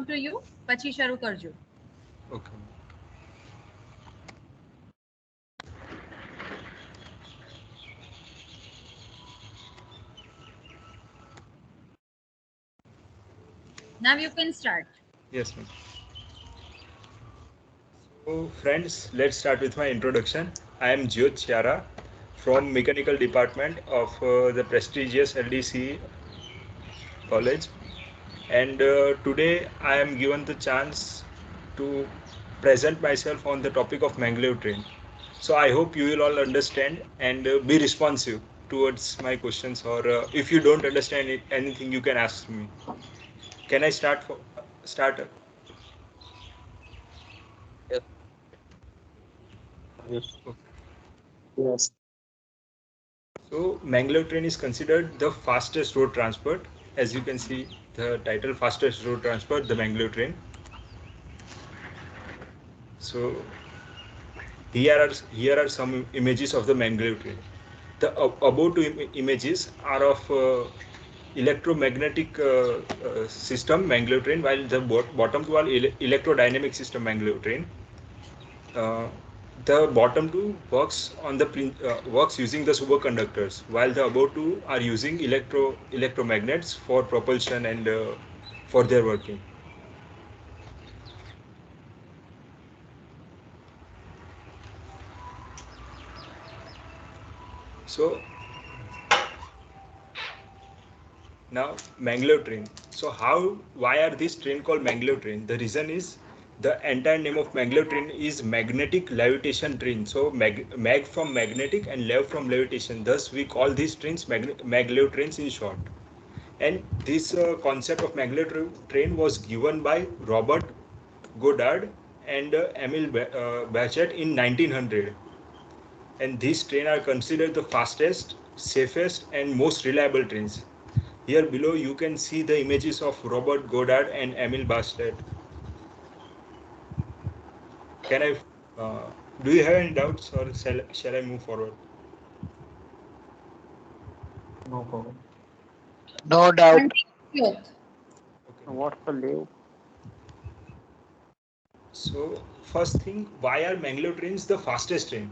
to you. Pachi sharu karjo. Okay. Now you can start. Yes, ma'am. So, friends, let's start with my introduction. I am Jyot Shyara from Mechanical Department of the prestigious LDC College, and today I am given the chance to present myself on the topic of maglev train. So I hope you will all understand and be responsive towards my questions, or if you don't understand anything, you can ask me. Can I start? Yes. Yes. Okay. Yes. So maglev train is considered the fastest road transport. As you can see, the title fastest road transport, the maglev train. So here are some images of the maglev train. The above two images are of electromagnetic system maglev train, while the bottom two are electrodynamic system maglev train. Uh, the bottom two works using the superconductors, while the above two are using electromagnets for propulsion and for their working. So now, maglev train. So why are this train called maglev train? The reason is the entire name of maglev train is magnetic levitation train. So mag from magnetic and lev from levitation. Thus, we call these trains maglev trains in short. And this concept of maglev train was given by Robert Goddard and Emil Bachet in 1900. And these trains are considered the fastest, safest, and most reliable trains. Here below you can see the images of Robert Goddard and Emil Bastet. Can I, do you have any doubts or shall I move forward? No problem. No doubt. Continue. Okay. What's the leave? So first thing, why are Mangalore trains the fastest train?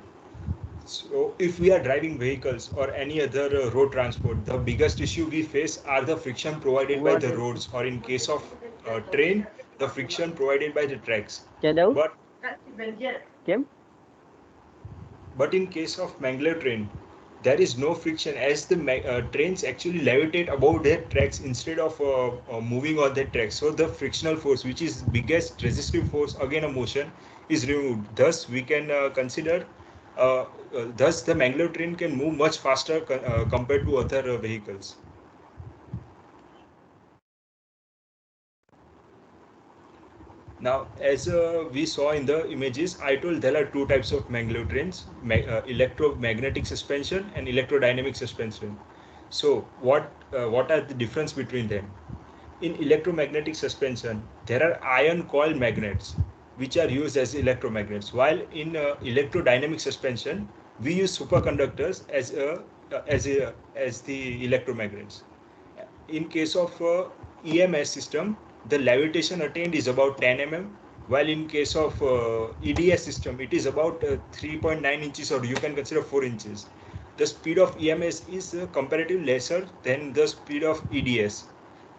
So if we are driving vehicles or any other road transport, the biggest issue we face are the friction provided by What the is roads, or in case of train, the friction provided by the tracks. Jadau? But Kim? But in case of Mangalore train, there is no friction as the trains actually levitate above their tracks instead of moving on their tracks. So the frictional force, which is biggest resistive force again a motion, is removed. Thus, we can consider. Thus, the Mangalore train can move much faster compared to other vehicles. Now, as we saw in the images, I told there are two types of Mangalore trains, electromagnetic suspension and electrodynamic suspension. So, what are the difference between them? In electromagnetic suspension, there are iron coil magnets which are used as electromagnets, while in electrodynamic suspension, we use superconductors as the electromagnets. In case of EMS system, the levitation attained is about 10 mm, while in case of EDS system, it is about 3.9 inches, or you can consider 4 inches. The speed of EMS is comparatively lesser than the speed of EDS.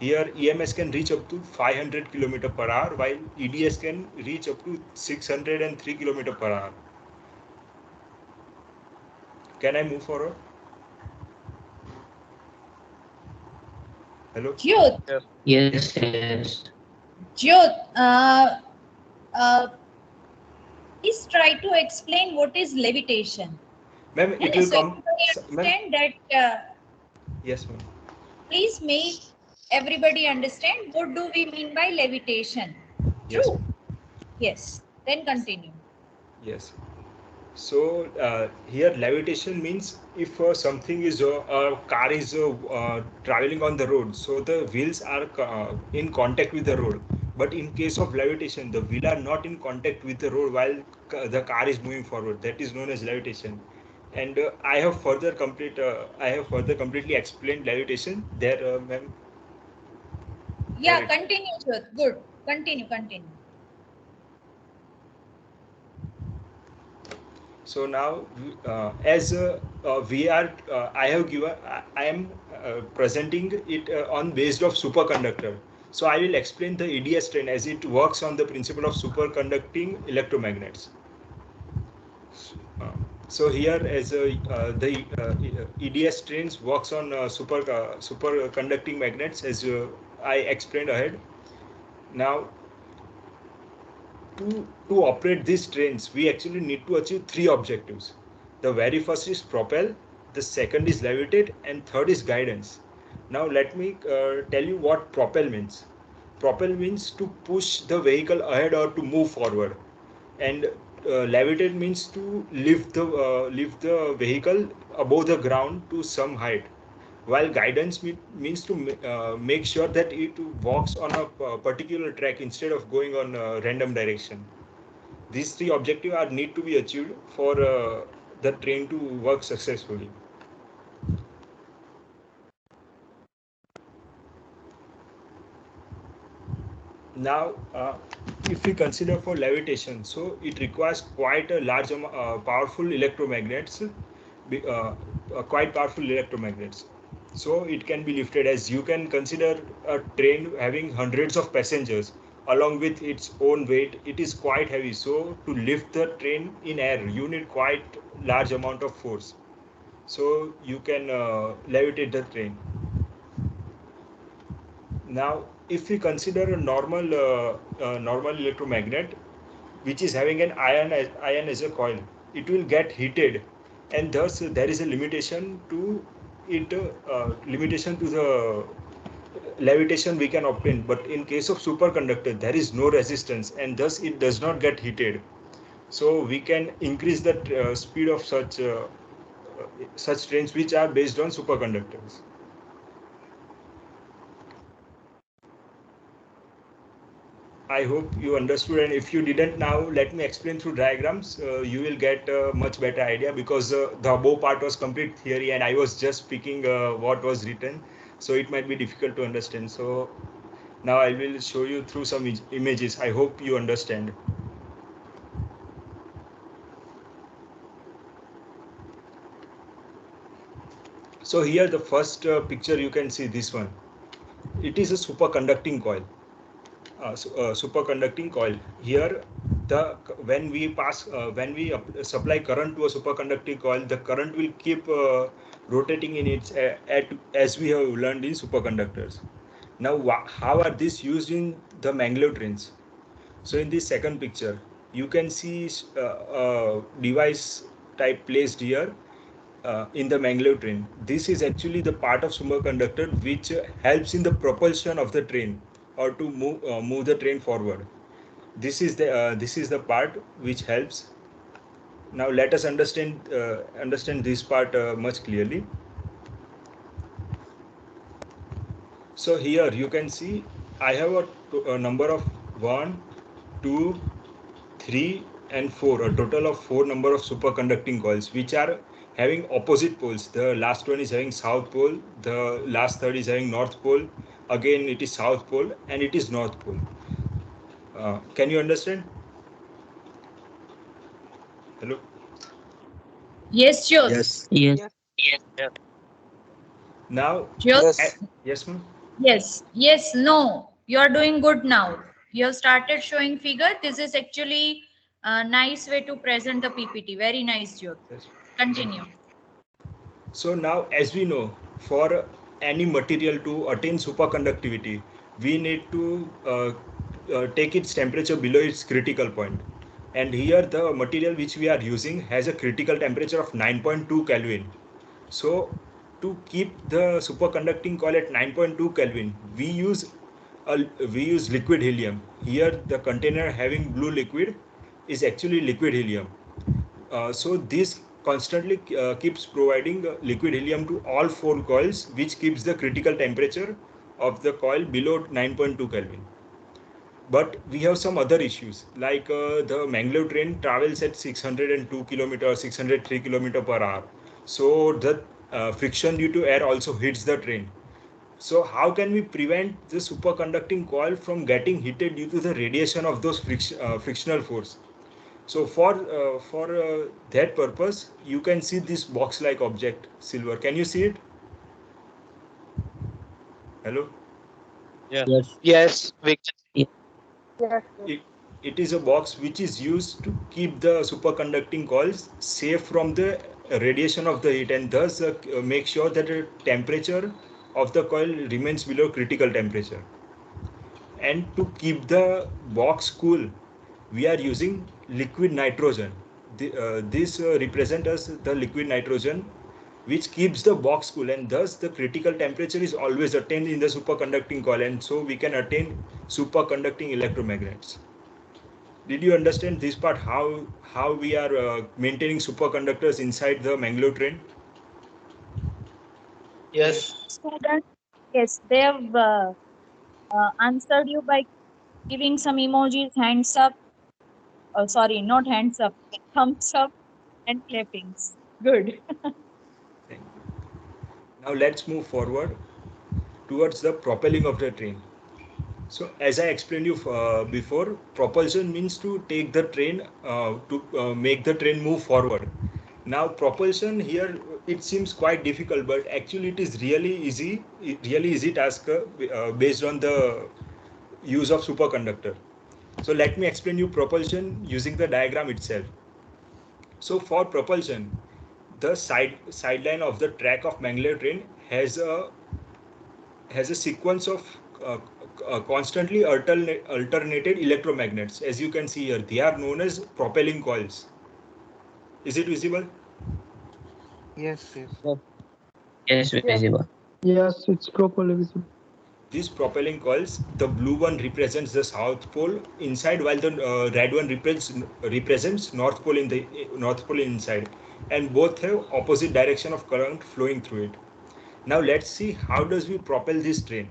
Here, EMS can reach up to 500 km per hour, while EDS can reach up to 603 km per hour. Can I move forward? Hello? Jyot, Yes. Yes, yes. Jyot, uh, please try to explain what is levitation. Ma'am, है it ना? will So come. everybody Ma'am, understand that. yes, ma'am. Please make everybody understand what do we mean by levitation. Yes, True. ma'am. Yes. Then continue. Yes. So here levitation means if something is a car is traveling on the road, so the wheels are in contact with the road. But in case of levitation, the wheel are not in contact with the road while the car is moving forward. That is known as levitation. And I have further completely explained levitation there, ma'am. Yeah, Have it. continue, Jyot. Good. Continue. So now, we are, I have given, I am presenting it on based of superconductor. So I will explain the EDS train as it works on the principle of superconducting electromagnets. Uh, so here, as the EDS trains works on superconducting magnets, as I explained ahead. Now, to operate these trains, we actually need to achieve three objectives. The very first is propel, the second is levitate, and third is guidance. Now let me tell you what propel means. Propel means to push the vehicle ahead or to move forward, and levitate means to lift the vehicle above the ground to some height, while guidance means to make sure that it walks on a particular track instead of going on a random direction. These three objectives are need to be achieved for the train to work successfully. Now, if we consider for levitation, so it requires quite a large powerful electromagnets, quite powerful electromagnets. So it can be lifted, as you can consider a train having hundreds of passengers along with its own weight. It is quite heavy. So to lift the train in air, you need quite large amount of force. So you can levitate the train. Now, if we consider a normal electromagnet, which is having an iron as a coil, it will get heated, and thus there is a limitation to it, limitation to the levitation we can obtain. But in case of superconductor, there is no resistance, and thus it does not get heated. So we can increase the speed of such trains which are based on superconductors. I hope you understood, and if you didn't, now let me explain through diagrams. You will get a much better idea, because the above part was complete theory and I was just speaking what was written, so it might be difficult to understand. So now I will show you through some images. I hope you understand. So here the first picture, you can see this one. It is a superconducting coil. Superconducting coil. Here, the when we supply current to a superconducting coil, the current will keep rotating in its as we have learned in superconductors. Now, how are these used in the maglev trains? So in this second picture, you can see a device type placed here in the maglev train. This is actually the part of superconductor which helps in the propulsion of the train, or to move the train forward. This is the part which helps. Now let us understand this part much clearly. So here you can see I have a number of 1, 2, 3 and 4, a total of 4 number of superconducting coils which are having opposite poles. The last one is having south pole, the last third is having north pole, again it is south pole, and it is north pole. Can you understand? Hello? Yes, Jyot. Yes. Yes. Now, Jyot? yes ma'am? Yes, no. You're doing good now. You have started showing figure. This is actually a nice way to present the PPT. Very nice, Jyot. Yes. Continue. So now, as we know, for any material to attain superconductivity, we need to take its temperature below its critical point. And here, the material which we are using has a critical temperature of 9.2 Kelvin. So, to keep the superconducting coil at 9.2 Kelvin, we use liquid helium. Here, the container having blue liquid is actually liquid helium. So this constantly keeps providing liquid helium to all 4 coils, which keeps the critical temperature of the coil below 9.2 Kelvin. But we have some other issues, like the maglev train travels at 602 kilometer, 603 kilometer per hour. So the friction due to air also hits the train. So how can we prevent the superconducting coil from getting heated due to the radiation of those frictional force? So for that purpose, you can see this box-like object, silver. Can you see it? Hello. Yes. Yes, we can see. It, it is a box which is used to keep the superconducting coils safe from the radiation of the heat, and thus make sure that the temperature of the coil remains below critical temperature. And to keep the box cool, we are using liquid nitrogen. This represents us the liquid nitrogen which keeps the box cool, and thus the critical temperature is always attained in the superconducting coil, and so we can attain superconducting electromagnets. Did you understand this part, how we are maintaining superconductors inside the maglev train? Yes. Yes. Student, yes, they have answered you by giving some emojis, hands up. Oh, sorry, not hands up, thumbs up and clappings. Good. Now let's move forward towards the propelling of the train. So as I explained you before, propulsion means to take the train to make the train move forward. Now propulsion here, it seems quite difficult, but actually it is really easy task based on the use of superconductor. So let me explain you propulsion using the diagram itself. So for propulsion, the sideline of the track of maglev train has a sequence of constantly alternated electromagnets. As you can see here, they are known as propelling coils. Is it visible? Yes, yes. Yes, visible. Yes, it's properly visible. These propelling coils, the blue one represents the south pole inside, while the red one represents north pole in the north pole inside, and both have opposite direction of current flowing through it. Now let's see how does we propel this train.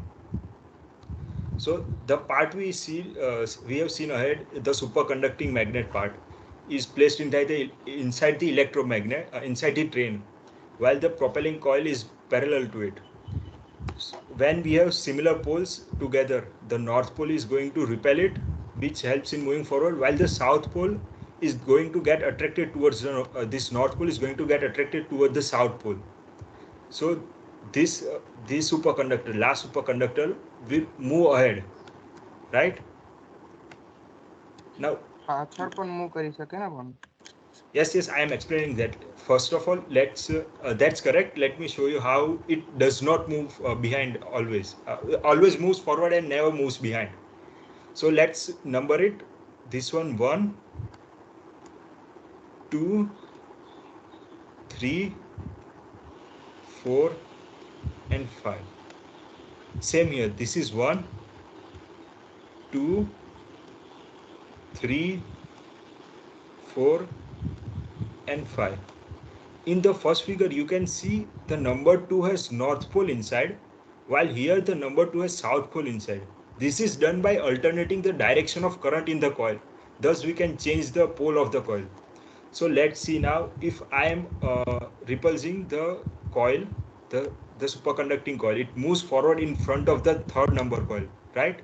So the part we have seen ahead, the superconducting magnet part, is placed inside the electromagnet inside the train, while the propelling coil is parallel to it. When we have similar poles together, the north pole is going to repel it, which helps in moving forward, while the south pole is going to get attracted towards this north pole is going to get attracted towards the south pole. So this superconductor, last superconductor, will move ahead, right? Now, પાછળ પણ move કરી શકે ને પણ. yes, I am explaining that. First of all, that's correct. Let me show you how it does not move behind always. Always moves forward and never moves behind. So let's number it. This one, 1, 2, 3, 4, and 5. Same here. This is 1, 2, 3, 4, and 5. In the first figure, you can see the number 2 has north pole inside, while here the number 2 has south pole inside. This is done by alternating the direction of current in the coil. Thus, we can change the pole of the coil. So let's see now, if I am repulsing the coil, the superconducting coil, it moves forward in front of the third number coil, right?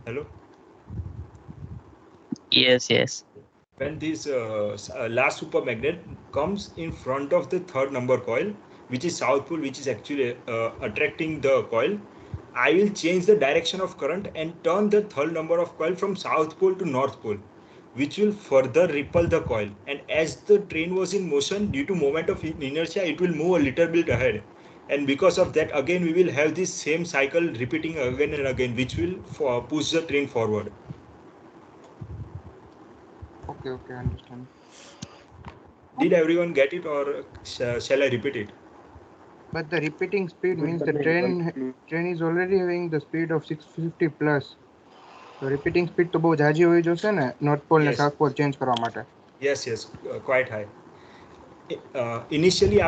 Hello? Yes, yes. When this last supermagnet comes in front of the third number coil, which is south pole, which is actually attracting the coil, I will change the direction of current and turn the third number of coil from south pole to north pole, which will further repel the coil. And as the train was in motion, due to moment of inertia, it will move a little bit ahead. And because of that, again we will have this same cycle repeating again and again, which will push the train forward. Okay, okay, understand. Did everyone get it, or shall I repeat it? But the repeating speed means the train is already having the speed of 650 plus. So repeating speed તો બહુ જાજી હોવી જોશે ને north pole ને Yes. South pole change કરવા માટે. Yes, quite high. Initially,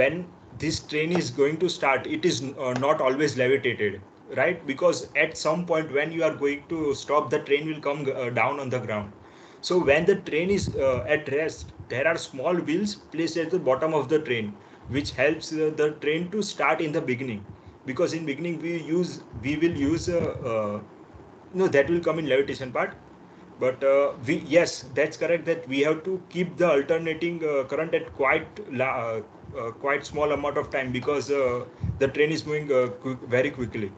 when this train is going to start, it is not always levitated, right? Because at some point when you are going to stop, the train will come down on the ground. So when the train is at rest, there are small wheels placed at the bottom of the train, which helps the train to start in the beginning, because in beginning we will use no, that will come in levitation part. But we, yes, that's correct, that we have to keep the alternating current at quite small amount of time, because the train is moving very quickly.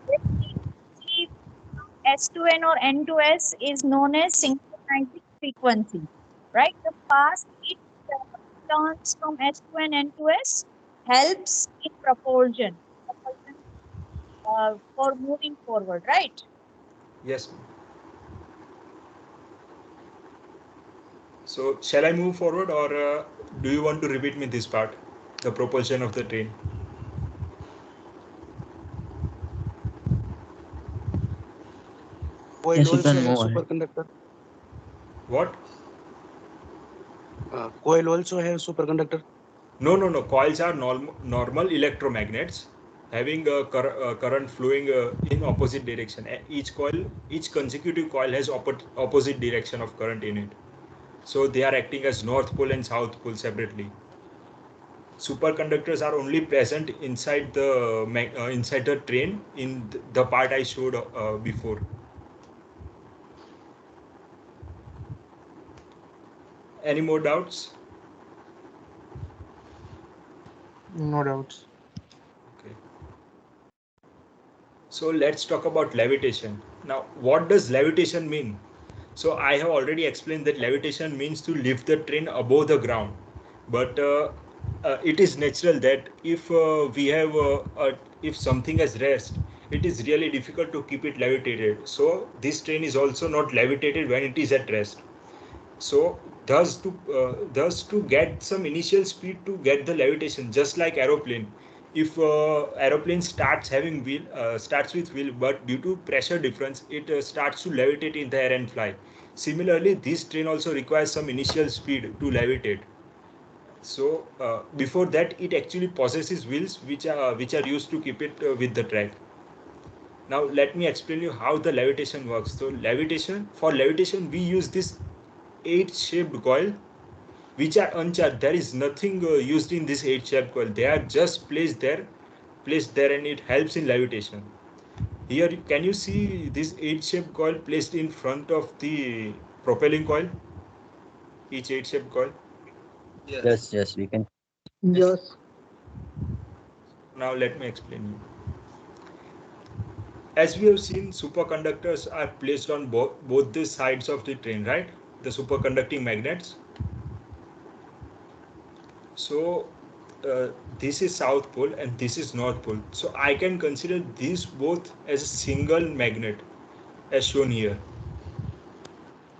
Frequency S to N or N to S is known as synchronizing frequency, right? The fast it turns from S to N to S helps in propulsion for moving forward, right? Yes. So shall I move forward, or do you want to repeat me this part, the propulsion of the train? Coil Yes, you also can has move ahead. superconductor. What? Coil also has superconductor. No, no, no. Coils are normal electromagnets having a current flowing in opposite direction. Each consecutive coil has opposite direction of current in it. So they are acting as north pole and south pole separately. Superconductors are only present inside the train in the part I showed before. Any more doubts? No doubts. Okay. So let's talk about levitation. Now, what does levitation mean? So I have already explained that levitation means to lift the train above the ground. But it is natural that if something has rest, it is really difficult to keep it levitated. So this train is also not levitated when it is at rest. So thus to get some initial speed to get the levitation, just like aeroplane. If aeroplane starts with wheel, but due to pressure difference, it starts to levitate in the air and fly. Similarly, this train also requires some initial speed to levitate. So before that, it actually possesses wheels which are used to keep it with the track. Now let me explain you how the levitation works. So for levitation we use this 8 shaped coil which are uncharged. There is nothing used in this 8 shaped coil. They are just placed there, and it helps in levitation. Here can you see this 8 shaped coil placed in front of the propelling coil, each 8 shaped coil. Yes, yes, we can. Yes. Now let me explain you. As we have seen, superconductors are placed on both the sides of the train, right? The superconducting magnets. So this is south pole and this is north pole. So I can consider these both as a single magnet, as shown here.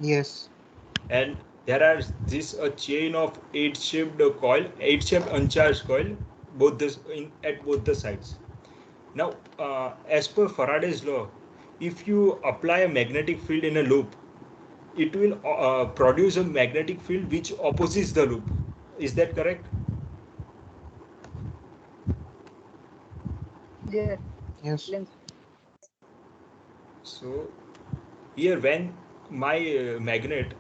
Yes. And there are this a chain of eight shaped uncharged coil, at both the sides. Now, as per Faraday's law, if you apply a magnetic field in a loop, it will produce a magnetic field which opposes the loop. Is that correct? Yes. So here, when my magnet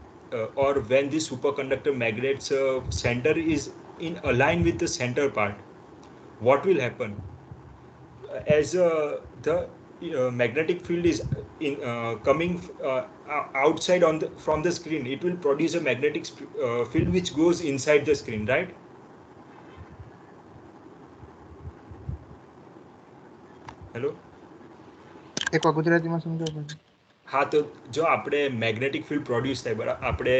or when the superconductor magnet's center is in align with the center part, what will happen? As the magnetic field is in coming outside from the screen, it will produce a magnetic field which goes inside the screen, right? Hello. એકવાર ગુજરાતીમાં સમજાવો પછી. હા, તો જો આપણે magnetic field produce થાય, બરાબર, આપણે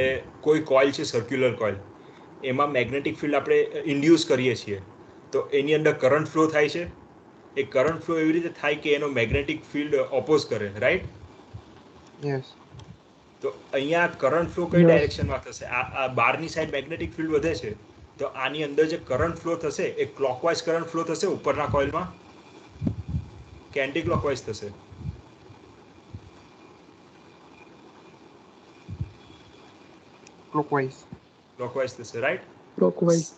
કોઈ કોઇલ છે સર્ક્યુલર કોઇલ, એમાં મેગ્નેટિક ફિલ્ડ આપણે ઇન્ડ્યુસ કરીએ છીએ, તો એની અંદર કરંટ ફ્લો થાય છે. એ કરંટ ફ્લો એવી રીતે થાય કે એનો મેગ્નેટિક ફિલ્ડ ઓપોઝ કરે, રાઈટ? યસ. તો અહીંયા કરંટ ફ્લો કઈ Yes. ડાયરેક્શનમાં થશે? આ બહારની સાઈડ મેગ્નેટિક ફિલ્ડ વધે છે, તો આની અંદર જે કરંટ ફ્લો થશે એ ક્લોકવાઇઝ કરંટ ફ્લો થશે ઉપરના કોઇલમાં, કે એન્ટી ક્લોકવાઇઝ થશે? ક્લોકવાઇઝ. ક્લોકવાઇઝ થશે, રાઈટ? Clockwise.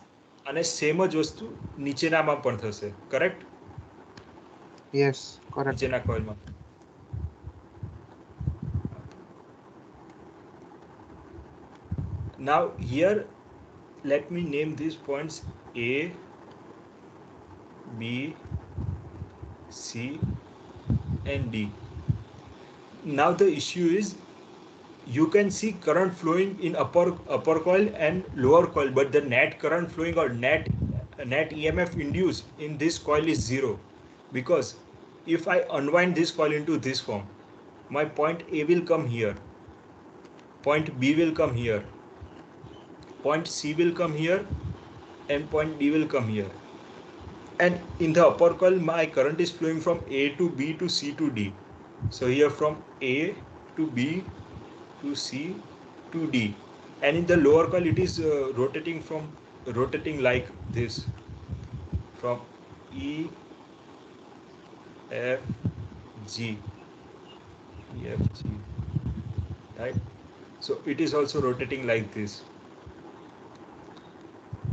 અને સેમ જ વસ્તુ નીચેનામાં પણ થશે, કરેક્ટ? Yes, correct. નીચેના કોઇલમાં. Now here let me name these points A, B, C, and D. Now the issue is you can see current flowing in upper coil and lower coil, but the net current flowing or net EMF induced in this coil is zero, because if I unwind this coil into this form, my point A will come here, point B will come here, point C will come here, and point D will come here. And in the upper coil, my current is flowing from A to B to C to D. So here from A to B to C to D. And in the lower coil, it is rotating like this, from E, F, G, E, F, G, right? So it is also rotating like this.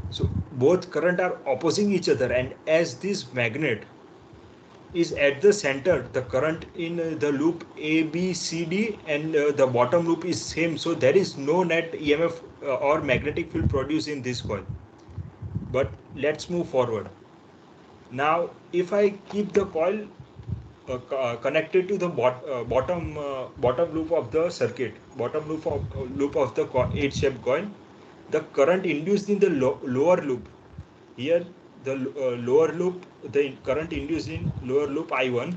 So both current are opposing each other, and as this magnet is at the center, the current in the loop A, B, C, D, and the bottom loop is same. So there is no net EMF or magnetic field produced in this coil. But let's move forward. Now, if I keep the coil connected to the bottom loop of the circuit, bottom loop of the eight-shaped coil, the current induced in the lower loop. Here, the lower loop, the current induced in lower loop I1,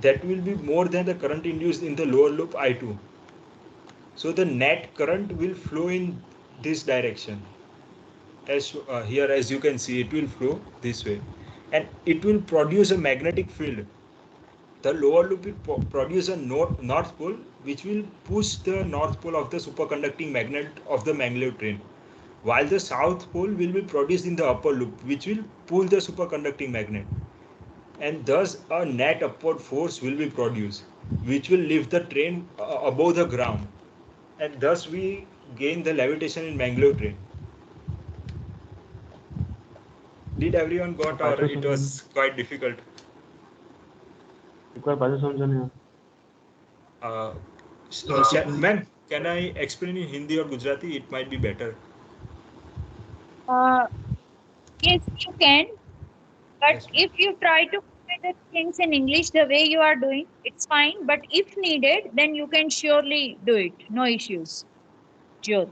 that will be more than the current induced in the lower loop I2. So the net current will flow in this direction. As here, as you can see, it will flow this way, and it will produce a magnetic field. The lower loop will produce a north pole, which will push the north pole of the superconducting magnet of the maglev train, while the south pole will be produced in the upper loop, which will pull the superconducting magnet, and thus a net upward force will be produced, which will lift the train above the ground, and thus we gain the levitation in maglev train. Did everyone got, or it was quite difficult? Ma'am, can I explain in Hindi or Gujarati? It might be better. Yes, you can. But Yes, ma'am. if you try to convey the things in English the way you are doing, it's fine. But if needed, then you can surely do it. No issues. Jyot.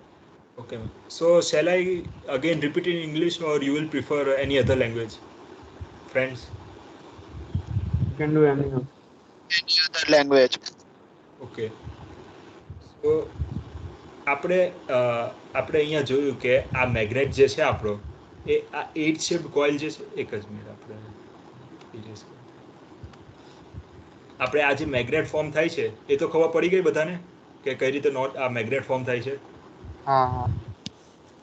Okay, ma'am. So shall I again repeat in English, or you will prefer any other language, friends? You can do any of. Any other language. Okay. So આપણે આપણે અહીંયા જોયું કે આ magnet જે છે આપણો એ આ 8 શેપ કોઇલ જે છે, એક જ મિનિટ આપણે erase કરીએ. આપણે આ જે મેગ્નેટ ફોર્મ થાય છે એ તો ખબર પડી ગઈ બધાને કે કઈ રીતે આ મેગ્નેટ ફોર્મ થાય છે. હા.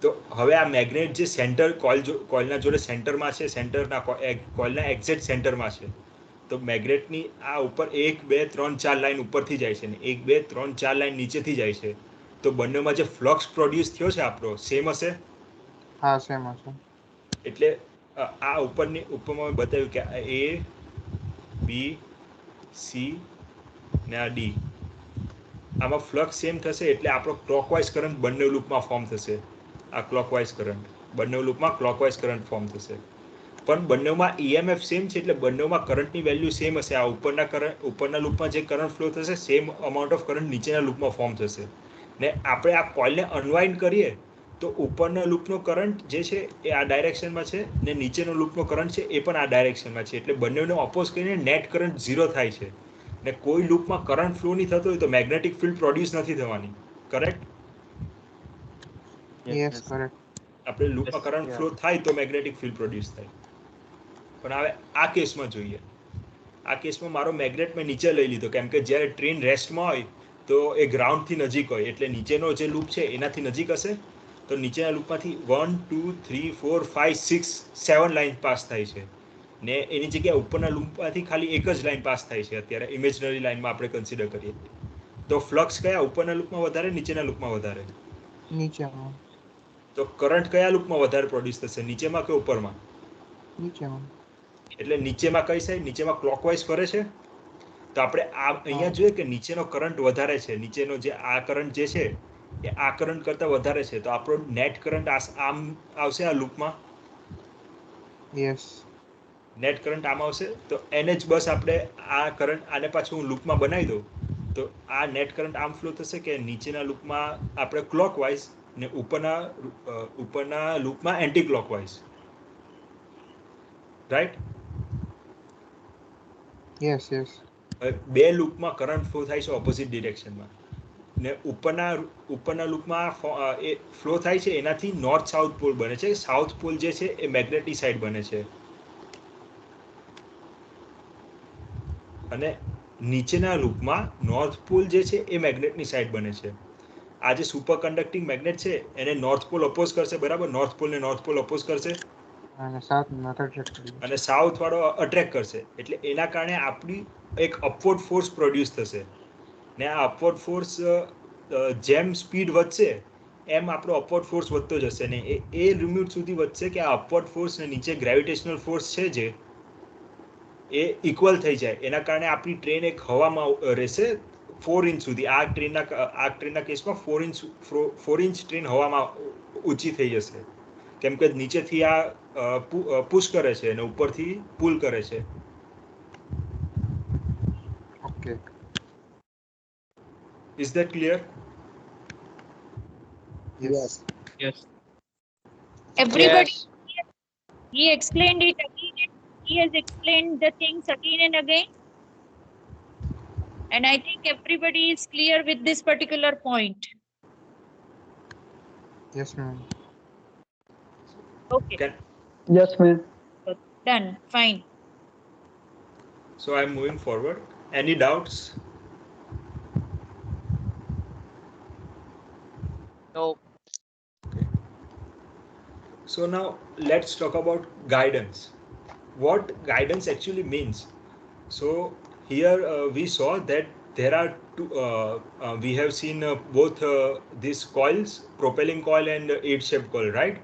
તો હવે આ મેગ્નેટ જે સેન્ટર કોઇલના જોડે સેન્ટરમાં છે, સેન્ટરના કોઇલના એક્ઝેક્ટ સેન્ટરમાં છે, તો મેગ્નેટની આ ઉપર 1 2 3 4 લાઈન ઉપરથી જાય છે ને 1 2 3 4 લાઈન નીચેથી જાય છે, તો બંનેમાં જે ફ્લક્સ પ્રોડ્યુસ થયો છે આપણો સેમ હશે. હા, સેમ હશે. એટલે આ ઉપરમાં બતાવ્યું કે A, B, C ને આ D, આમાં ફ્લક્સ સેમ થશે એટલે આપણો ક્લોકવાઇઝ કરંટ બંને લૂપમાં ફોર્મ થશે. આ ક્લોકવાઇઝ કરંટ બંને લૂપમાં ક્લોકવાઇઝ કરંટ ફોર્મ થશે. પણ બંનેમાં EMF સેમ છે એટલે બંનેમાં કરંટની વેલ્યુ સેમ હશે. આ ઉપરના લૂપમાં જે કરંટ ફ્લો થશે સેમ અમાઉન્ટ ઓફ કરંટ નીચેના લૂપમાં ફોર્મ થશે. ને આપણે આ કોઇલને અનવાઇન્ડ કરીએ તો ઉપરના લૂપનો કરંટ જે છે એ આ ડાયરેક્શનમાં છે ને નીચેનો લૂપનો કરંટ છે એ પણ આ ડાયરેક્શનમાં છે. એટલે બંનેને ઓપોઝ કરીને નેટ કરંટ 0 થાય છે. ને કોઈ લૂપમાં કરંટ ફ્લો નહીં થતો હોય તો મેગ્નેટિક ફિલ્ડ પ્રોડ્યુસ નથી થવાની. કરેક્ટ? Yes, correct. આપણે લૂપમાં કરંટ ફ્લો થાય તો મેગ્નેટિક ફિલ્ડ પ્રોડ્યુસ થાય. પણ હવે આ કેસમાં જોઈએ. આ કેસમાં મારો મેગ્નેટ મેં નીચે લઈ લીધો, કેમ કે જ્યારે ટ્રેન રેસ્ટમાં હોય તો એ ગ્રાઉન્ડથી નજીક હોય એટલે નીચેનો જે લૂપ છે એનાથી નજીક હશે. તો નીચેના લૂપમાંથી 1 2 3 4 5 6 7 લાઈન પાસ થાય છે, ને એની જગ્યાએ ઉપરના લૂપમાંથી ખાલી એક જ લાઈન પાસ થાય છે. અત્યારે ઇમેજનરી લાઈનમાં આપણે કન્સિડર કરીએ તો ફ્લક્સ કયા ઉપરના લૂપમાં વધારે, નીચેના લૂપમાં વધારે? નીચેમાં. તો કરંટ કયા લૂપમાં વધારે પ્રોડ્યુસ થશે, નીચેમાં કે ઉપરમાં? નીચેમાં. એટલે નીચેમાં કઈ સાઈડ? નીચેમાં ક્લોકવાઇઝ ફરે છે. તો આપણે આ અહીંયા જોઈએ કે નીચેનો કરંટ વધારે છે. નીચેનો જે આ કરંટ જે છે એ આ કરંટ કરતાં વધારે છે તો આપણો નેટ કરંટ આમ આવશે આ લૂપમાં. યસ. નેટ કરંટ આમ આવશે તો એને જ બસ આપણે આ કરંટ આને પાછું હું લૂપમાં બનાવી દઉં તો આ નેટ કરંટ આમ ફ્લો થશે કે નીચેના લૂપમાં આપણે ક્લોકવાઇઝ ને ઉપરના લૂપમાં anti clockwise, right? Yes yes. બે લૂપમાં કરંટ ફ્લો થાય છે ઓપોઝિટ ડિરેક્શનમાં ને ઉપરના લૂપમાં એ ફ્લો થાય છે એનાથી નોર્થ સાઉથ પોલ બને છે. સાઉથ પોલ જે છે એ મેગ્નેટિક સાઈડ બને છે અને નીચેના લૂપમાં નોર્થ પોલ જે છે એ મેગ્નેટની સાઈડ બને છે. આ જે સુપર કન્ડક્ટિંગ મેગ્નેટ છે એને નોર્થ પોલ અપોઝ કરશે, બરાબર? નોર્થ પોલ ને નોર્થ પોલ અપોઝ કરશે અને સાત માથા ટ્રેક કરી અને સાઉથ વાળો અટ્રેક્ટ કરશે એટલે એના કારણે આપણી એક અપવર્ડ ફોર્સ પ્રોડ્યુસ થશે ને આ અપવર્ડ ફોર્સ જેમ સ્પીડ વધશે એમ આપણો અપવર્ડ ફોર્સ વધતો જશે ને એ લિમિટ સુધી વધશે કે આ અપવર્ડ ફોર્સ ને નીચે ગ્રેવિટેશનલ ફોર્સ છે જે એ ઇક્વલ થઈ જાય. એના કારણે આપણી ટ્રેન એક હવામાં રહેશે 4 ઇંચ સુધી. આ ટ્રેનના કેસમાં 4 ઇંચ ટ્રેન હવામાં ઊંચી થઈ જશે કેમ કે નીચેથી આ પુશ કરે છે અને ઉપરથી પુલ કરે છે. Okay. Is that clear? Yes. Yes. Everybody, Yes. he explained it again and he has explained the things again and again. And I think everybody is clear with this particular point. Yes ma'am. Okay, Yes, ma'am. done, fine. So I'm moving forward. Any doubts? No. So now let's talk about guidance. What guidance actually means. So here we saw that there are two, we have seen both these coils, propelling coil and 8-shaped coil, right?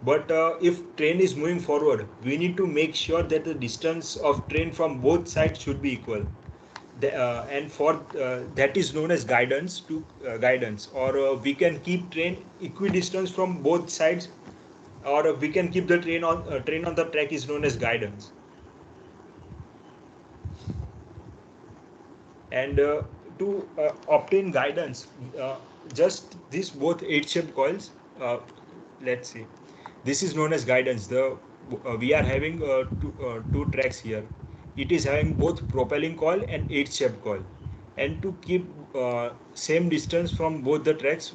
But if train is moving forward, we need to make sure that the distance of train from both sides should be equal. And for that is known as guidance, or we can keep train equidistant from both sides, or we can keep the train on the track is known as guidance. And to obtain guidance, just these both 8-shaped coils, let's see, this is known as guidance. We are having two tracks here. It is having both propelling coil and 8-shaped coil, and to keep same distance from both the tracks,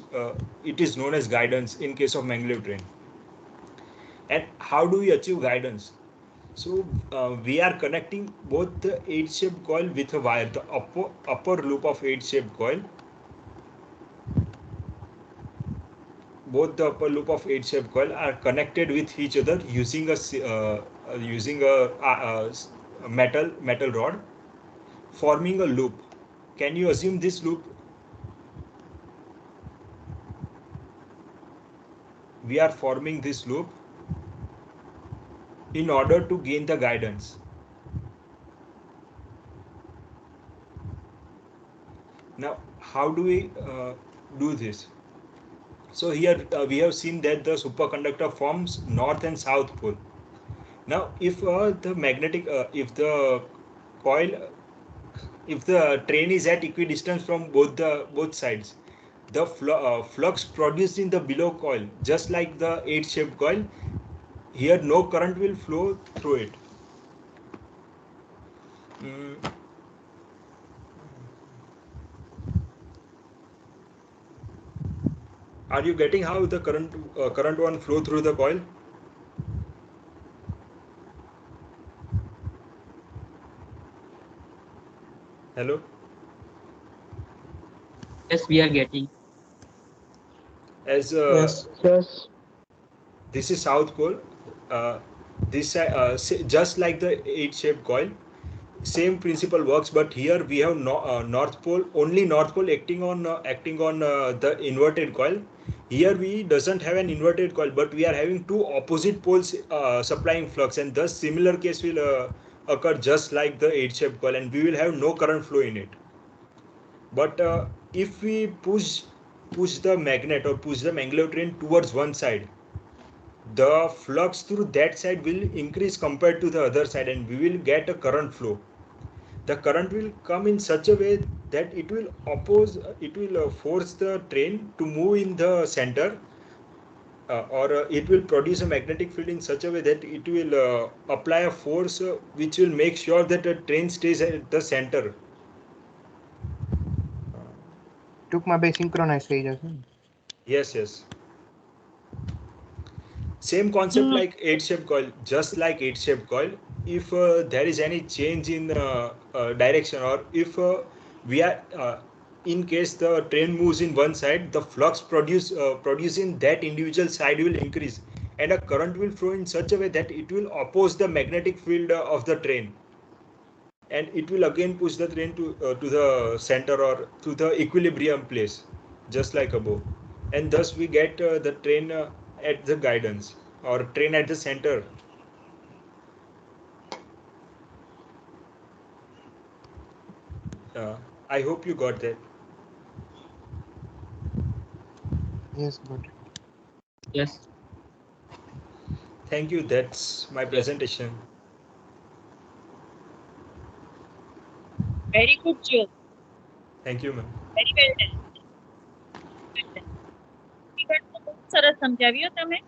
it is known as guidance in case of maglev train. And how do we achieve guidance? So we are connecting both the 8-shaped coil with a wire. The upper loop of 8-shaped coil, both the upper loop of 8-shaped coil are connected with each other using a metal rod, forming a loop. Can you assume this loop? We are forming this loop in order to gain the guidance. Now, how do we do this? So here we have seen that the superconductor forms north and south pole. Now, if if the train is at equidistance from both sides, the flux produced in the below coil, just like the 8-shaped coil, here no current will flow through it. Are you getting how the current one flow through the coil? Hello? Yes, we are getting. As Yes. this is south pole, this just like the 8-shaped coil, same principle works, but here we have north pole, only north pole acting on the inverted coil. Here we doesn't have an inverted coil, but we are having two opposite poles supplying flux, and thus similar case will occur just like the 8-shaped coil, and we will have no current flow in it. But if we push push the magnet or push the maglev train towards one side, the flux through that side will increase compared to the other side, and we will get a current flow. The current will come in such a way that it will force the train to move in the center, or it will produce a magnetic field in such a way that it will apply a force which will make sure that the train stays at the center. ટૂંકમાં બે synchronise થઈ જશે ને. Yes. Same concept like 8-shaped coil, just like 8-shaped coil. If there is any change in direction, or if we are in case the train moves in one side, the flux produced in that individual side will increase, and a current will flow in such a way that it will oppose the magnetic field of the train, and it will again push the train to the center or to the equilibrium place, just like above, and thus we get the train at the guidance, or train at the center. I hope you got that. Yes, got it. Yes. Thank you. That's my presentation. Very good, Jyot. Thank you, ma'am. Very well done. Figure તો બહુ સરસ સમજાવ્યો તમે.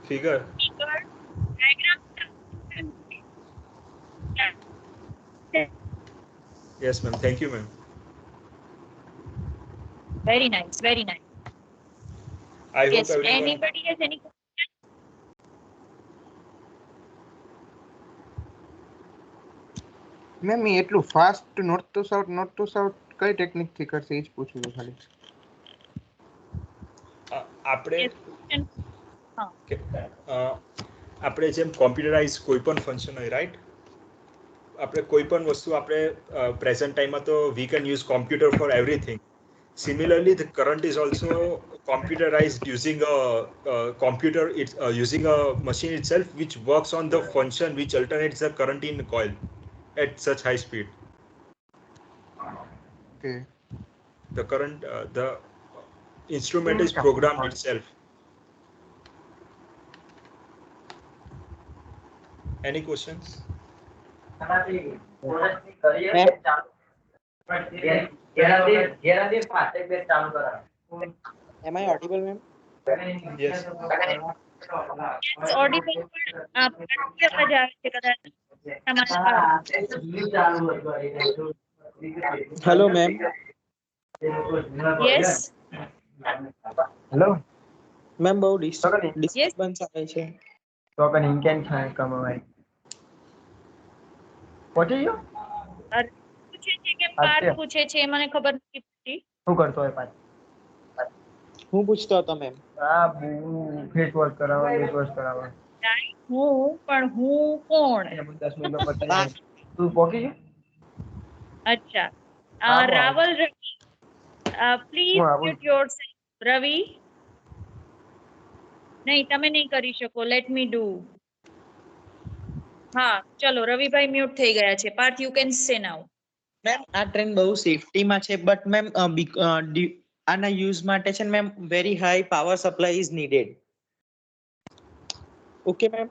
Figure. Figure, diagram. Yes, ma'am. Thank you, ma'am. Very nice, very nice. I Yes, hope everyone. anybody has any question? Ma'am એ એટલું fast north to south કઈ technique થી કરશે એ જ પૂછું છું ખાલી. આપણે Yes, question. આપણે જેમ કોમ્પ્યુટરાઇઝ કોઈ પણ ફંક્શન હોય, રાઈટ? આપણે કોઈ પણ વસ્તુ આપણે પ્રેઝન્ટ ટાઈમમાં તો we can use computer for everything. Similarly, the current is also computerized using using a machine itself, which works on the function which alternates the current in coil at such high speed. Okay. The current, the instrument is programmed itself. Any questions? Am I audible, ma'am? Yes. Yes, audible, પણ પાછી અવાજ આવે છે કદાચ તમારા. Hello, ma'am. Yes, Hello. Ma'am, બહુ disturbance આવે છે. તો કને ઇન્કેન થાય કમાવાય. What are you? પૂછે છે કે પાર્થ પૂછે છે, મને ખબર નથી પડતી. શું કરતો હોય પાછો? હું પૂછતો હતો મેમ. હા, ફેસ વોશ કરાવવા. હું પણ હું કોણ? 10 મિનિટ પછી તું પોકી ગયો? અચ્છા. રાવલ રવિ, પ્લીઝ મ્યુટ યોરસેલ્ફ. રવિ, નહીં તમે નહીં કરી શકો. Let me do. હા ચલો, રવિભાઈ મ્યુટ થઈ ગયા છે. Parth you can say now. Ma'am આ ટ્રેન બહુ સેફટીમાં છે, બટ મેમ આના યુઝ માટે છે ને ma'am very high power supply is needed. Okay ma'am.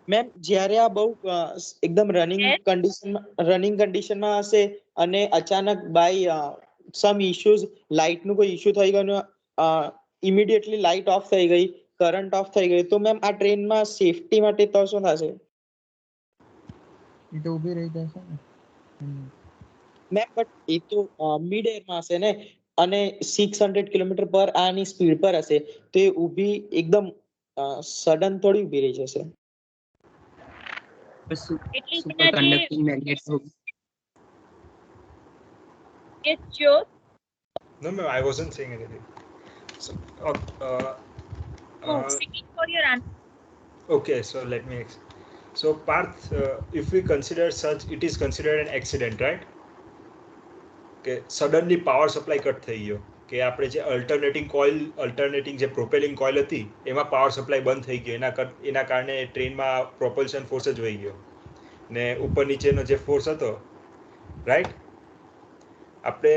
Ma'am જ્યારે આ બહુ એકદમ રનિંગ કન્ડિશનમાં હશે અને અચાનક બાય સમ ઇશ્યુઝ લાઇટનું કોઈ ઇશ્યુ થઈ ગયું, ઇમિડિયેટલી લાઇટ ઓફ થઈ ગઈ, કરંટ ઓફ થઈ ગઈ, તો મેમ આ ટ્રેનમાં સેફટી માટે તો શું થશે? એ તો ઊભી રહી જશે ને મેમ, બટ એ તો મિડ એરમાં હશે ને, અને 600 કિલોમીટર પર આની સ્પીડ પર હશે, તો એ ઊભી એકદમ સડન થોડી ઊભી રહી જશે. સુપર કન્ડક્ટિંગ મેગ્નેટ હોગી. Yes, Jyot. No, ma'am, I wasn't saying anything. So, Seeking for your answer. okay, so let me so Parth, if we consider such, it is considered an accident, right? Okay, suddenly power supply cut થઈ ગયો, કે આપણે જે alternating જે પ્રોપેલિંગ coil હતી એમાં power supply બંધ થઈ ગયો, એના કારણે ટ્રેનમાં પ્રોપલ્શન ફોર્સ જ વહી ગયો ને ઉપર નીચેનો જે ફોર્સ હતો, રાઈટ? આપણે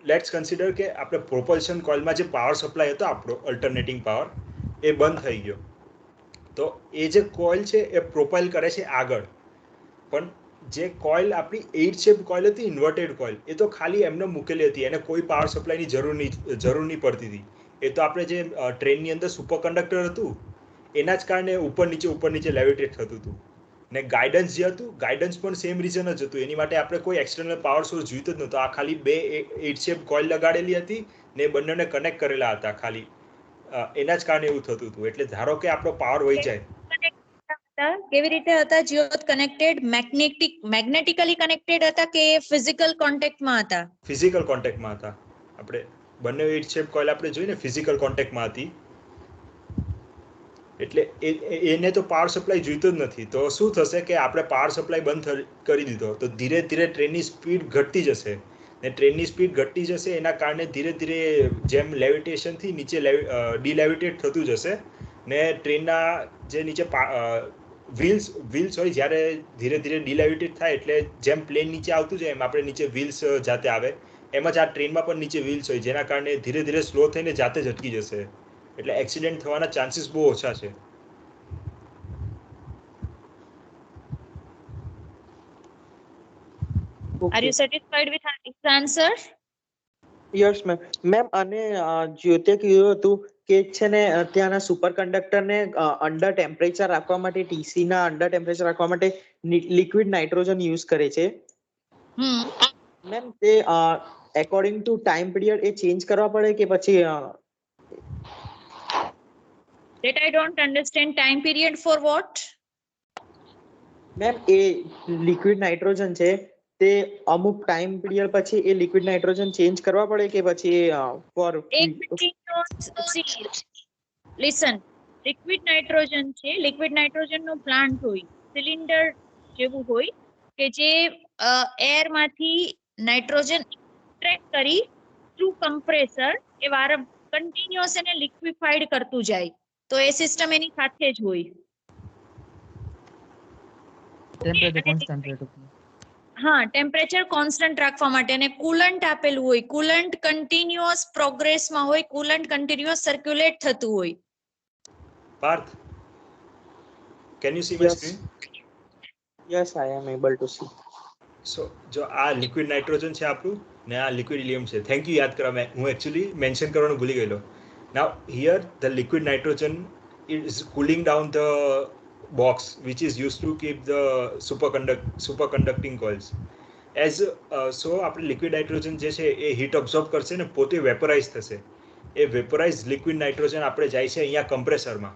લેટ્સ કન્સિડર કે આપણે પ્રોપલ્શન કોઇલમાં જે પાવર સપ્લાય હતો આપણો અલ્ટરનેટિંગ પાવર એ બંધ થઈ ગયો, તો એ જે કોઇલ છે એ પ્રોપાઇલ કરે છે આગળ, પણ જે કોઇલ આપણી 8 શેપ કોઇલ હતી, ઇન્વર્ટેડ કોઇલ, એ તો ખાલી એમને મૂકેલી હતી, એને કોઈ પાવર સપ્લાયની જરૂર નહીં પડતી હતી. એ તો આપણે જે ટ્રેનની અંદર સુપર કંડક્ટર હતું એના જ કારણે ઉપર નીચે લેવિટેટ થતું હતું. ને ગાઈડન્સ જે હતું, ગાઈડન્સ પણ સેમ રીઝન જ હતું, એની માટે આપણે કોઈ એક્સટર્નલ પાવર સોર્સ જોઈતો જ નહોતો. આ ખાલી બે 8 શેપ કોઇલ લગાડેલી હતી ને બંનેને કનેક્ટ કરેલા હતા ખાલી, એના જ કારણે એવું થતું હતું. એટલે ધારો કે આપણો પાવર વહી જાય, કેવી રીતે હતા જ્યોત કનેક્ટેડ? મેગ્નેટિકલી કનેક્ટેડ હતા કે ફિઝિકલ કોન્ટેક્ટમાં હતા? ફિઝિકલ કોન્ટેક્ટમાં હતા. આપણે બંને 8 શેપ કોઇલ આપણે જોઈને ફિઝિકલ કોન્ટેક્ટમાં હતી, એટલે એને તો પાવર સપ્લાય જોઈતો જ નથી. તો શું થશે કે આપણે પાવર સપ્લાય બંધ કરી દીધો તો ધીરે ધીરે ટ્રેનની સ્પીડ ઘટતી જશે, ને ટ્રેનની સ્પીડ ઘટતી જશે એના કારણે ધીરે ધીરે જેમ લેવિટેશનથી નીચે ડિલેવિટેટ થતું જશે, ને ટ્રેનના જે નીચે વ્હીલ્સ હોય, જ્યારે ધીરે ધીરે ડિલેવિટેટ થાય એટલે જેમ પ્લેન નીચે આવતું જાય એમ આપણે નીચે વ્હીલ્સ જાતે આવે, એમ જ આ ટ્રેનમાં પણ નીચે વ્હીલ્સ હોય, જેના કારણે ધીરે ધીરે સ્લો થઈને જાતે જ અટકી જશે. એટલે એક્સિડન્ટ થવાના ચાન્સીસ બહુ ઓછા છે. Are you satisfied with his answer? Yes ma'am. Ma'am અને જ્યોતે કીધું હતું કે છે ને ત્યાંના સુપર કંડક્ટર ને અંડર ટેમ્પરેચર રાખવા માટે, ટીસી ના અંડર ટેમ્પરેચર રાખવા માટે લિક્વિડ નાઇટ્રોજન યુઝ કરે છે. મેમ તે according to time period A change કરવા પડે કે પછી? That I don't understand. Time period for what? Ma'am A liquid nitrogen છે તે અમુક ટાઈમ પીરિયડ પછી એ લિક્વિડ નાઇટ્રોજન ચેન્જ કરવા પડે કે પછી ફોર? Listen, લિક્વિડ નાઇટ્રોજન છે, લિક્વિડ નાઇટ્રોજન નો પ્લાન્ટ હોય, સિલિન્ડર જેવું હોય કે જે એર માંથી નાઇટ્રોજન એક્સટ્રેક્ટ કરી થ્રુ કમ્પ્રેસર એ કન્ટિન્યુઅસ એને લિક્વિફાઈડ કરતું જાય, તો એ સિસ્ટમ એની સાથે જ હોય. ટેમ્પરેચર કોન્સ્ટન્ટ રહે. હા, ટેમ્પરેચર કોન્સ્ટન્ટ રાખવા માટે. અને કુલન્ટ આપેલું હોય, કુલન્ટ કન્ટિન્યુઅસ પ્રોગ્રેસમાં હોય, કુલન્ટ કન્ટિન્યુઅસ સર્ક્યુલેટ થતું હોય. Parth, can you see my screen? Yes, I am able to see. સો જો આ લિક્વિડ નાઇટ્રોજન છે આપણું, ને આ લિક્વિડ હિલિયમ છે. થેન્ક યુ યાદ કરવા, હું એકચ્યુઅલી મેન્શન કરવાનું ભૂલી ગયેલો. Now here the liquid nitrogen is cooling down the box which is used to keep the superconducting coils. So આપણે લિક્વિડ નાઇટ્રોજન જે છે એ હીટ અબ્ઝોર્બ કરશે ને પોતે વેપરાઇઝ થશે. એ વેપરાઇઝ લિક્વિડ નાઇટ્રોજન આપણે જાય છે અહીંયા કમ્પ્રેસરમાં.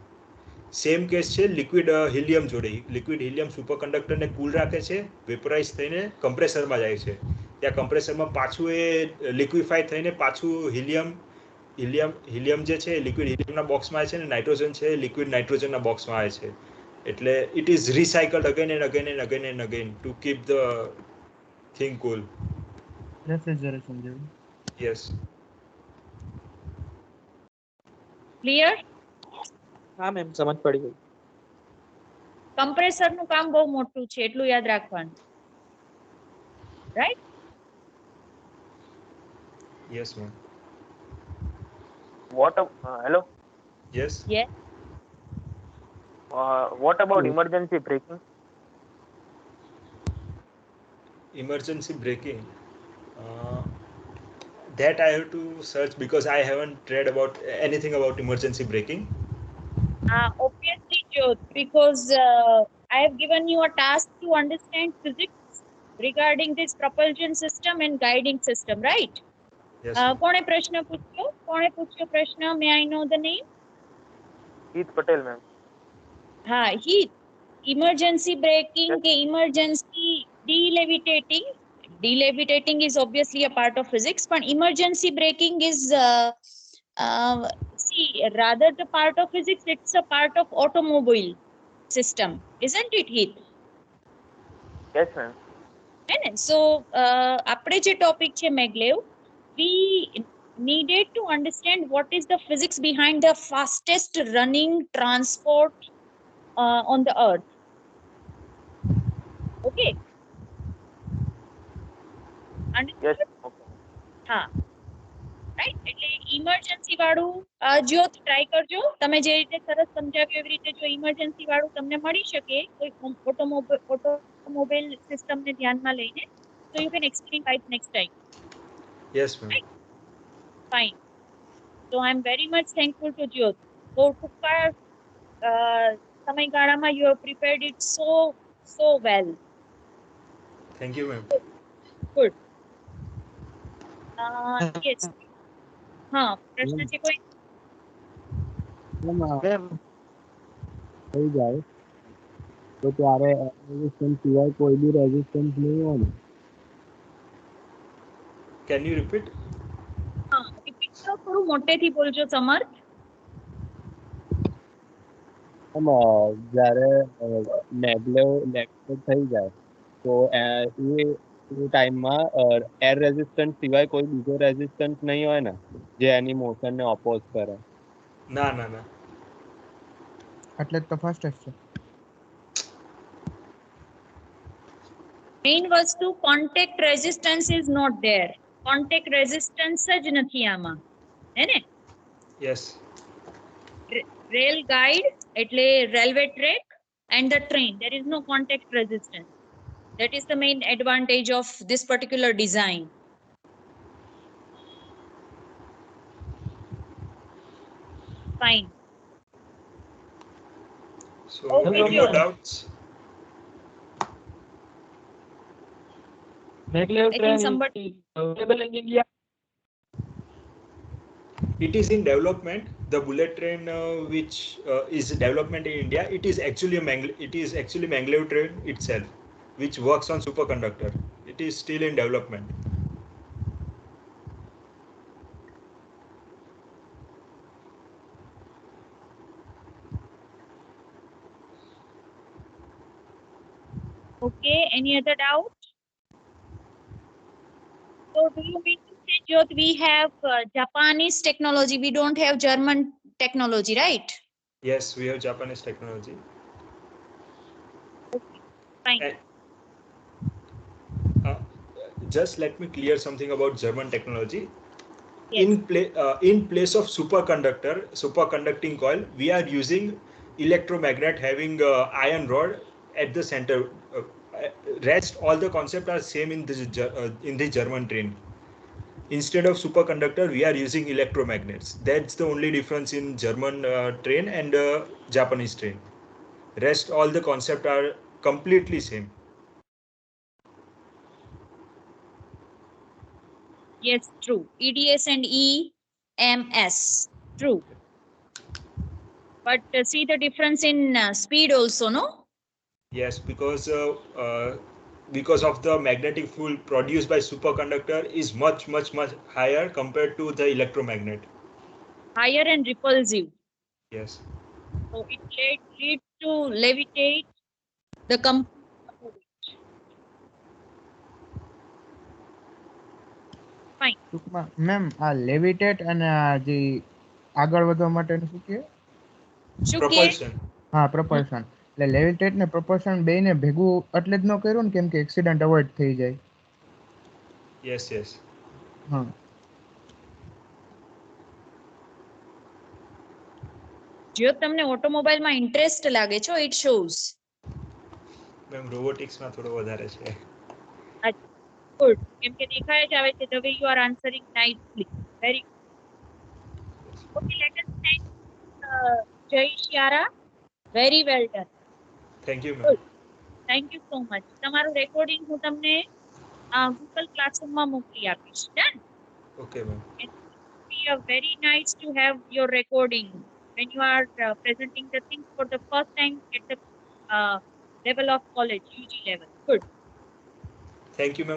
સેમ કેસ છે લિક્વિડ હિલિયમ જોડે. લિક્વિડ હિલિયમ સુપર કંડક્ટરને કુલ રાખે છે, વેપરાઇઝ થઈને કમ્પ્રેસરમાં જાય છે. ત્યાં કમ્પ્રેસરમાં પાછું એ લિક્વિફાઈ થઈને પાછું હિલિયમ જે છે લિક્વિડ હિલિયમના બોક્સમાં આવે છે, ને નાઇટ્રોજન છે લિક્વિડ નાઇટ્રોજનના બોક્સમાં આવે છે. એટલે it is recycled again and again and again and again to keep the thing cool. Refrigeration જેવું. યસ. ક્લિયર? હા મેમ, સમજ પડી ગઈ. કમ્પ્રેસર નું કામ બહુ મોટું છે, એટલું યાદ રાખવાનું. Right? Yes ma'am. Hello? Yes. Yes. What about emergency braking? Emergency braking. That I have to search because I haven't read about anything about emergency braking. Obviously, Jyot, because I have given you a task to understand physics regarding this propulsion system and guiding system, right? Yes. કોણે પ્રશ્ન પૂછ્યો? કોણે પૂછ્યો પ્રશ્ન? May I know the name? Heath Patel, ma'am. હા, Heath. Emergency braking કે emergency delevitating. Delevitating is obviously a part of physics, but emergency braking is rather the part of physics. It's a part of automobile system, isn't it, Heath? Yes, ma'am. So આપણે જે topic છે મેગલેવ, we needed to understand what is the physics behind the fastest running transport on the earth. Okay? Understood? Yes. Okay. Ha. Right. એટલે emergency વાળું જ્યોત try કરજો. તમે જે રીતે સરસ સમજાવ્યું એવી રીતે જો ઇમરજન્સી વાળું તમને મળી શકે કોઈ ઓટોમોબાઈલ સિસ્ટમને ધ્યાનમાં લઈને, so you can explain right next time. Yes, ma'am. Right? Fine. So I am very much thankful to Jyot. બહુ ટૂંકા સમયગાળામાં you have prepared it so well. Thank you, ma'am. Good. Yes. હા, પ્રશ્ન છે કોઈ? થઈ જાય તો ત્યારે રેઝિસ્ટન્સ સિવાય કોઈ બી રેઝિસ્ટન્સ નહીં હોય ને? Can you repeat? હા, રિપીટ કરો, થોડું મોટેથી બોલજો સમર્થ. જ્યારે મેગ્લેવ લેક્ચર થઈ જાય તો એ ટાઈમમાં એર રેઝિસ્ટન્સ સિવાય કોઈ બીજો રેઝિસ્ટન્સ નહીં હોય ને જે એની મોશનને ઓપોઝ કરે? ના ના ના. એટલે જ તો ફાસ્ટેસ્ટ છે. મેઇન વસ્તુ contact resistance is not there. Contact resistance જ નથી આમાં, હે ને? Yes. રેલ ગાઈડ એટલે railway track and the train, there is no contact resistance. That is the main advantage of this particular design. Fine. So Okay, any more Jyot. doubts? Maglev I think train somebody. is available in India. It is in development. The bullet train, which is development in India, it is actually Maglev train itself, which works on superconductor. It is still in development. Okay, any other doubt? So do you mean to say, Jyot, we have Japanese technology, we don't have German technology, right? Yes, we have Japanese technology. Okay, fine. Uh, just let me clear something about German technology. Yes. In place of superconducting coil, we are using electromagnet having iron rod at the center. Rest all the concept are same in the German train. Instead of superconductor, we are using electromagnets. That's the only difference in German train and Japanese train. Rest all the concept are completely same. Yes, true. EDS and EMS, true. But see the difference in speed also, no? Yes, because of the magnetic field produced by superconductor is much higher compared to the electromagnet. Higher and repulsive. Yes. So it leads to levitate the fine. ટૂંકમાં ma'am આ લેવિટેટ અને આ જે આગળ વધવા માટેનું શું કહે? શું કે? Propulsion. હા, પ્રપલ્શન. એટલે લેવિટેટ ને પ્રપલ્શન બેયને ભેગું એટલે જ ન કર્યું ને કેમ કે એક્સિડન્ટ અવોઇડ થઈ જાય. Yes. હા. જો તમને ઓટોમોબાઈલમાં ઇન્ટરેસ્ટ લાગે છે, it shows. મેમ રોબોટિક્સ માં થોડો વધારે છે. Good. કેમ કે દેખાય જ આવે છે the way you are answering nicely. Very good. Okay, let us thank Jyot Shyara. Very well done. Thank you, ma'am. Good. Thank you so much. તમારું રેકોર્ડિંગ હું તમને Google Classroom મોકલી આપીશ. Done? Okay, ma'am. It would be very nice to have your recording when you are presenting the things for the first time at the level of college, UG level. Good. Thank you, ma'am.